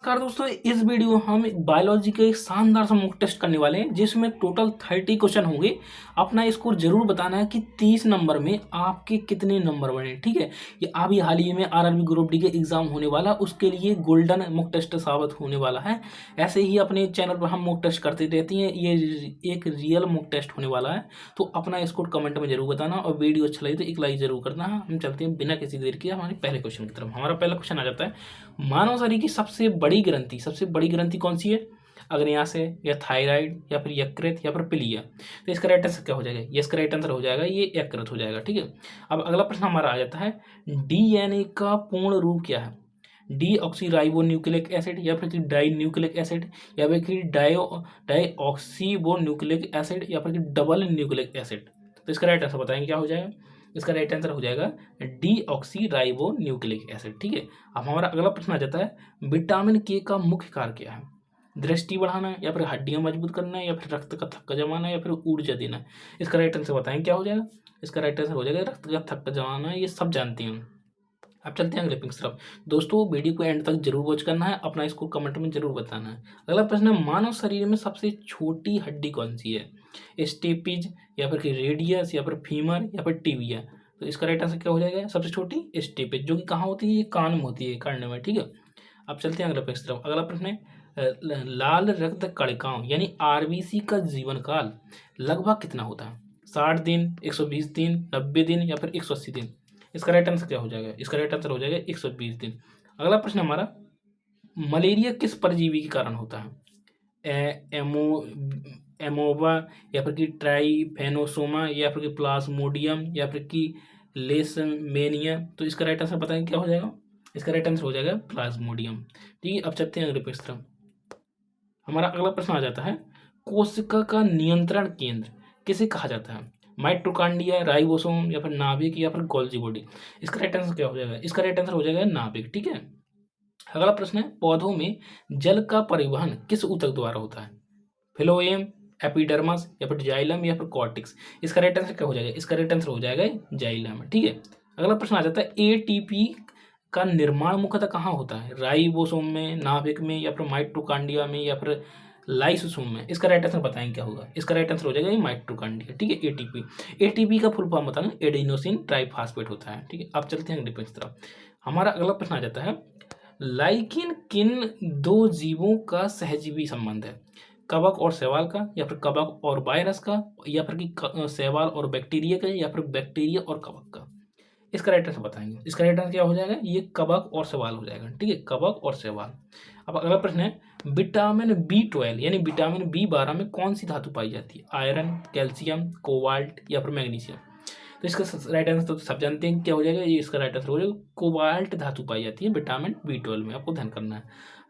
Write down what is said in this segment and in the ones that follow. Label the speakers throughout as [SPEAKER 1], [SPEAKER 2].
[SPEAKER 1] नमस्कार दोस्तों, इस वीडियो हम बायोलॉजी का एक शानदार सा मॉक टेस्ट करने वाले हैं जिसमें टोटल 30 क्वेश्चन होंगे। अपना स्कोर जरूर बताना है कि 30 नंबर में आपके कितने नंबर बने। ठीक है, ये अभी हाल ही में आरआरबी ग्रुप डी के एग्जाम होने वाला, उसके लिए गोल्डन मॉक टेस्ट साबित होने वाला है। ऐसे ही अपने चैनल पर हम मॉक टेस्ट करते रहती हैं, ये एक रियल मॉक टेस्ट होने वाला है। तो अपना स्कोर कमेंट में जरूर बताना और वीडियो अच्छा लगे तो एक लाइक जरूर करना। हम चलते हैं बिना किसी देर के हमारे पहले क्वेश्चन की तरफ। हमारा पहला क्वेश्चन आ जाता है, मानव शरीर की सबसे बड़ी ग्रंथि कौन सी है? अग्न्याशय या थायराइड या फिर यकृत या फिर पिलिया। तो इसका राइट आंसर क्या हो जाएगा? ये इसका राइट आंसर हो जाएगा, ये यकृत हो जाएगा। ठीक है, अब अगला प्रश्न हमारा आ जाता है, डीएनए का पूर्ण रूप क्या है? D oxy ribo nucleic acid या फिर डाई न्यूक्लिक एसिड या फिर डाईऑक्सीबो न्यूक्लिक एसिड या फिर डबल न्यूक्लिक एसिड। तो इसका राइट आंसर बताएंगे क्या हो जाएगा? इसका राइट आंसर हो जाएगा D oxy ribo nucleic acid. ठीक है, अब हमारा अगला प्रश्न आ जाता है, विटामिन के का मुख्य कार्य क्या है? दृष्टि बढ़ाना या फिर हड्डियां मजबूत करना या फिर रक्त का थक्का जमाना या फिर ऊर्जा देना। इसका राइट आंसर बताएं क्या हो जाएगा? इसका राइट आंसर हो जाएगा रक्त का थक्का जमाना। ये सब जानते हैं। अब चलते हैं अगले पिंक तरफ। दोस्तों वीडियो को एंड तक जरूर वॉच करना है, अपना इसको कमेंट में जरूर बताना है। अगला प्रश्न है, मानव शरीर में सबसे छोटी हड्डी कौन सी है? स्टेपिज या फिर रेडियस या फिर फीमर या फिर टिबिया। तो इसका राइट आंसर क्या हो जाएगा? सबसे छोटी स्टेपिज, जो कि कहाँ होती है? ये कान में होती है, कान में। ठीक है, अब चलते हैं अगले पेज तरफ। अगला प्रश्न है, लाल रक्त कणिकाओं यानी आरबीसी का जीवन काल लगभग कितना होता है? 60 दिन, 120 दिन, 90 दिन या फिर 180 दिन। इसका राइट आंसर क्या हो जाएगा? इसका राइट आंसर हो जाएगा 120 दिन। अगला प्रश्न हमारा, मलेरिया किस परजीवी के कारण होता है? एमो एमोबा या फिर कि ट्राइफेनोसोमा या फिर कि प्लाज्मोडियम या फिर कि लेशमेनिया। तो इसका राइट आंसर बताएं क्या हो जाएगा? इसका राइट आंसर हो जाएगा प्लाज्मोडियम। ठीक है, अब चलते हैं अगले प्रश्न तरफ। हमारा अगला प्रश्न आ जाता है, कोशिका का नियंत्रण केंद्र किसे कहा जाता है? माइटोकॉन्ड्रिया, राइबोसोम या फिर नाभिक या फिर गोल्जी बॉडी। इसका राइट आंसर क्या हो जाएगा? इसका राइट आंसर हो जाएगा नाभिक। ठीक है, अगला प्रश्न है, पौधों में जल का परिवहन किस ऊतक द्वारा होता है? फिलोएम, एपिडर्मस या फिर जाइलम या फिर कॉर्टिक्स। इसका राइट आंसर क्या हो जाएगा? इसका राइट आंसर हो जाएगा जाइलम। ठीक है, अगला प्रश्न आ जाता है, एटीपी का निर्माण मुख्यतः कहाँ होता है? राइबोसोम में, नाभिक में या फिर माइटोकॉन्ड्रिया में या फिर लाइसोसोम में। इसका राइट आंसर बताएंगे क्या होगा? इसका राइट आंसर हो जाएगा माइटोकॉन्ड्रिया। ठीक है, एटीपी का फुल फॉर्म बताना एडेनोसिन ट्राइफॉस्फेट होता है। ठीक है, अब चलते हैं अगले प्रश्न तरफ। हमारा अगला प्रश्न आ जाता है, लाइकिन किन दो जीवों का सहजीवी संबंध है? कवक और शैवाल का या फिर कवक और वायरस का या फिर कि शैवाल और बैक्टीरिया का या फिर बैक्टीरिया और कवक का। इसका राइट आंसर बताएंगे। इसका राइट आंसर क्या हो जाएगा? ये कवक और शैवाल हो जाएगा। ठीक है, कवक और शैवाल। अब अगला प्रश्न है, विटामिन B12 यानी विटामिन B12 में कौन सी धातु पाई जाती है? आयरन, कैल्शियम, कोबाल्ट या फिर मैग्नीशियम। तो इसका राइट आंसर तो सब जानते हैं क्या हो जाएगा? ये इसका राइट आंसर हो जाएगा कोबाल्ट धातु पाई जाती है विटामिन B12 में, आपको ध्यान करना है।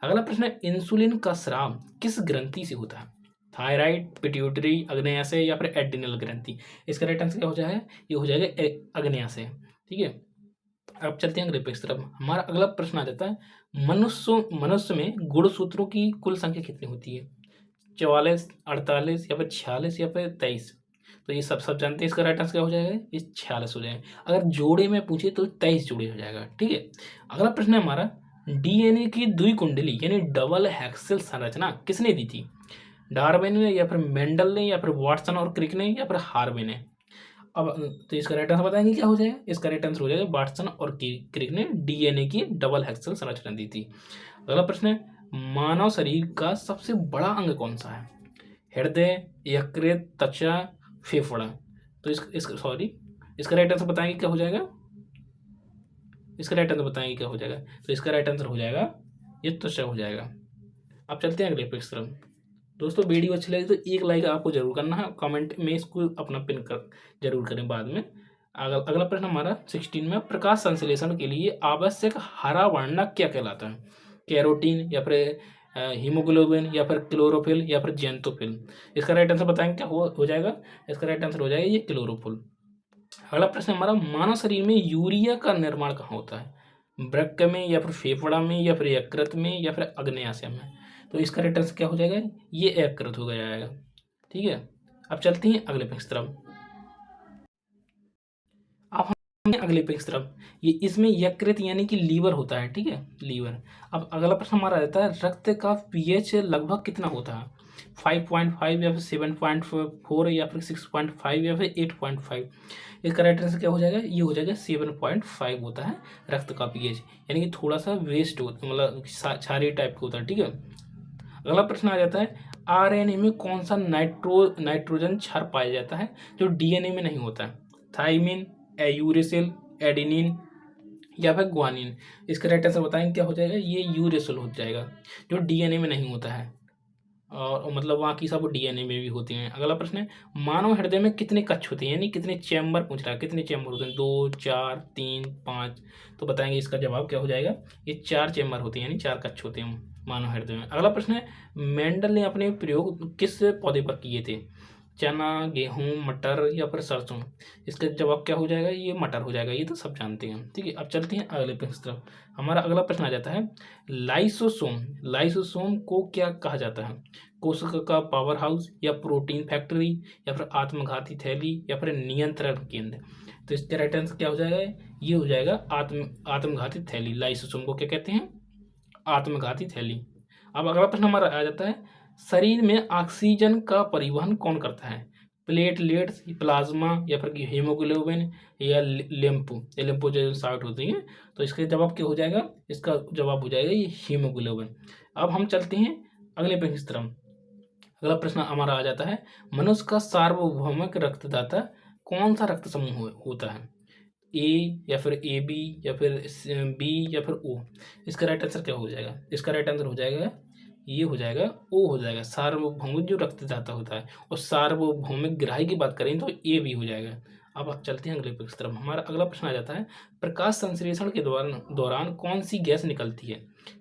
[SPEAKER 1] अगला प्रश्न है, इंसुलिन का स्राव किस ग्रंथि से होता है? थायराइड, पिट्यूटरी, अग्न्याशय या फिर एड्रिनल ग्रंथि। इसका राइट आंसर क्या हो जाएगा? ये हो जाएगा अग्न्याशय। ठीक है, अब चलते हैं अगले पेज तरफ। हमारा अगला प्रश्न आ जाता है, मनुष्य में गुणसूत्रों की कुल संख्या कितनी होती है? 44, 48 या फिर 46 या फिर 23। तो ये सब जानते हैं। इसका राइट आंसर क्या हो जाएगा? ये 46 हो जाएगा। अगर जोड़े में पूछे तो 23 जोड़े हो जाएगा। ठीक है, अगला प्रश्न है हमारा, डीएनए की द्विकुंडली यानी डबल हेक्सेल संरचना किसने दी थी? डार्विन ने या फिर मेंडल ने या फिर वाटसन और क्रिक ने या फिर हार्वे ने। अब तो इसका राइट आंसर बताएंगे क्या हो जाएगा? इसका राइट आंसर हो जाएगा वाटसन और क्रिक ने डीएनए की डबल हेक्सेल संरचना दी थी। अगला प्रश्न है, मानव शरीर का सबसे बड़ा अंग कौन सा है? हृदय, यकृत, त्वचा, फेफड़ा। तो इसका राइट आंसर बताएंगे क्या हो जाएगा? इसका राइट आंसर बताएंगे क्या हो जाएगा? तो इसका राइट आंसर हो जाएगा ये त्वचा हो जाएगा। अब चलते हैं अगले पेज तरफ। दोस्तों वीडियो अच्छी लगी तो एक लाइक आपको जरूर करना है, कमेंट में इसको अपना पिन कर जरूर करें बाद में। अगला प्रश्न हमारा 16 में, प्रकाश संश्लेषण के लिए आवश्यक हरा वर्णक क्या कहलाता है? कैरोटीन या फिर हीमोग्लोबिन या फिर क्लोरोफिल या फिर जेंटोफिल। इसका राइट आंसर बताएंगे क्या हो जाएगा? इसका राइट आंसर हो जाएगा ये क्लोरोफिल। अगला प्रश्न हमारा, मानव शरीर में यूरिया का निर्माण कहाँ होता है? वृक्क में या फिर फेफड़ा में या फिर यकृत में या फिर अग्न्याशय में। तो इसका राइट आंसर क्या हो जाएगा? ये यकृत हो जाएगा। ठीक है, अब चलते हैं अगले पेज तरफ। अब अगले पेज की तरफ, ये इसमें यकृत यानी कि लीवर होता है, ठीक है, लीवर। अब अगला प्रश्न हमारा रहता है रक्त का पीएच लगभग कितना होता है, 5.5 या फिर 7.4 या फिर 6.5 या फिर 8.5। इसका राइट आंसर क्या हो जाएगा, ये हो जाएगा 7.5 होता है रक्त का पीएच, यानी कि थोड़ा सा वेस्ट होता, मतलब क्षारीय टाइप का होता है, ठीक है। अगला प्रश्न आ जाता है आरएनए में कौन सा नाइट्रोजन क्षार पाया जाता है जो डीएनए में नहीं होता है, थाइमिन, यूरेसिल, एडेनिन या फिर ग्वानिन। इसका राइट आंसर बताएंगे क्या हो जाएगा, ये यूरेसिल हो जाएगा जो डीएनए में नहीं होता है, और मतलब वहाँ की सब डीएनए में भी होती हैं। अगला प्रश्न है मानव हृदय में कितने कक्ष होते हैं, यानी कितने चैम्बर पूछ रहा है, कितने चैम्बर होते हैं, 2, 4, 3, 5। तो बताएंगे इसका जवाब क्या हो जाएगा, ये 4 चैम्बर होते हैं, यानी 4 कक्ष होते हैं मानव हृदय में। अगला प्रश्न है मेंडल ने अपने प्रयोग किस पौधे पर किए थे, चना, गेहूं, मटर या फिर सरसों। इसका जवाब क्या हो जाएगा, ये मटर हो जाएगा, ये तो सब जानते हैं, ठीक है। अब चलते हैं अगले प्रश्न की तरफ। हमारा अगला प्रश्न आ जाता है लाइसोसोम, लाइसोसोम को क्या कहा जाता है, कोशिका का पावर हाउस या प्रोटीन फैक्ट्री या फिर आत्मघाती थैली या फिर नियंत्रण केंद्र। तो इसका राइट आंसर क्या हो जाएगा, ये हो जाएगा आत्मघाती थैली। लाइसोसोम को क्या कहते हैं, आत्मघाती थैली। अब अगला प्रश्न हमारा आ जाता है शरीर में ऑक्सीजन का परिवहन कौन करता है, प्लेटलेट्स, प्लाज्मा या फिर हीमोग्लोबिन या लिम्फोसाइट होती हैं। तो इसका जवाब क्या हो जाएगा, इसका जवाब हो जाएगा ये हीमोग्लोबिन। अब हम चलते हैं अगले प्रश्न की तरफ। अगला प्रश्न हमारा आ जाता है मनुष्य का सार्वभौमिक रक्तदाता कौन सा रक्त समूह होता है, ए या फिर ए बी या फिर बी या फिर ओ। इसका राइट आंसर क्या हो जाएगा, इसका राइट आंसर हो जाएगा ये हो जाएगा ओ हो जाएगा, सार्वभौमिक जो रक्तदाता होता है। और सार्वभौमिक ग्राही की बात करें तो ए भी हो जाएगा। अब आप चलते हैं अगले प्रश्न की तरफ। हमारा अगला प्रश्न आ जाता है प्रकाश संश्लेषण के दौरान कौन सी गैस निकलती है,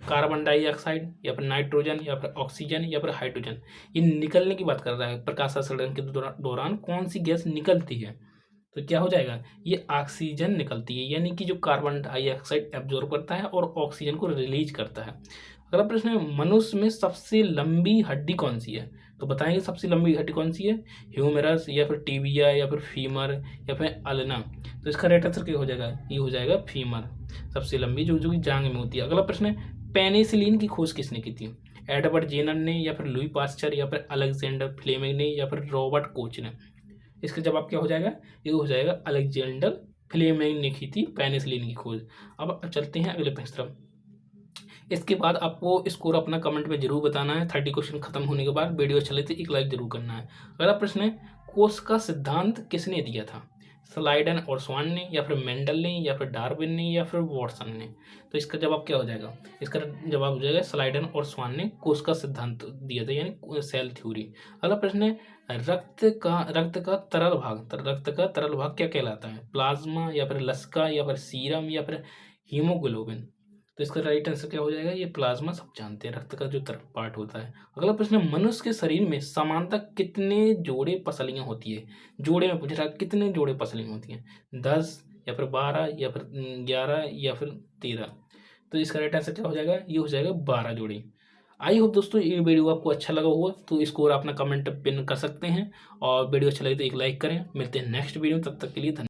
[SPEAKER 1] कार्बन डाइऑक्साइड या फिर नाइट्रोजन या फिर ऑक्सीजन या फिर हाइड्रोजन। ये निकलने की बात कर रहा है, प्रकाश संश्लेषण के दौरान कौन सी गैस निकलती है। तो क्या हो जाएगा, ये ऑक्सीजन निकलती है, यानी कि जो कार्बन डाइऑक्साइड एब्जॉर्ब करता है और ऑक्सीजन को रिलीज करता है। अगला प्रश्न है मनुष्य में सबसे लंबी हड्डी कौन सी है। तो बताएंगे सबसे लंबी हड्डी कौन सी है, ह्यूमेरस या फिर टिबिया या फिर फीमर या फिर अल्ना। तो इसका राइट आंसर क्या हो जाएगा, ये हो जाएगा फीमर, सबसे लंबी जो कि जांग में होती है। अगला प्रश्न है पेनिसिलिन की खोज किसने की थी, एडवर्ड जेनर ने या फिर लुई पास्चर या फिर अलेक्जेंडर फ्लेमिंग ने या फिर रॉबर्ट कोच ने। इसका जवाब क्या हो जाएगा, ये हो जाएगा अलेक्जेंडर फ्लेमिंग ने की थी पेनिसिलिन की खोज। अब चलते हैं अगले प्रश्न तरफ। इसके बाद आपको स्कोर अपना कमेंट में जरूर बताना है। 30 क्वेश्चन खत्म होने के बाद वीडियो अच्छे लगे तो एक लाइक जरूर करना है। अगला प्रश्न है कोष का सिद्धांत किसने दिया था, स्लाइडन और स्वान ने या फिर मेंडल ने या फिर डार्विन ने या फिर वॉटसन ने। तो इसका जवाब क्या हो जाएगा, इसका जवाब हो जाएगा स्लाइडन और स्वान ने कोष का सिद्धांत दिया था, यानी सेल थ्योरी। अगला प्रश्न है रक्त का तरल भाग क्या कहलाता है, प्लाज्मा या फिर लसिका या फिर सीरम या फिर हीमोग्लोबिन। तो इसका राइट आंसर क्या हो जाएगा, ये प्लाज्मा, सब जानते हैं रक्त का जो तरल पार्ट होता है। अगला प्रश्न है मनुष्य के शरीर में सामान्यतः कितने जोड़े पसलियां होती है, जोड़े में पूछ रहा है कितने जोड़े पसलियां होती हैं, 10 या फिर 12 या फिर 11 या फिर 13। तो इसका राइट आंसर क्या हो जाएगा, ये हो जाएगा 12 जोड़े। आई होप दोस्तों ये वीडियो आपको अच्छा लगा होगा, तो स्कोर अपना कमेंट पिन कर सकते हैं, और वीडियो अच्छा लगे तो एक लाइक करें। मिलते हैं नेक्स्ट वीडियो में, तब तक के लिए धन्यवाद।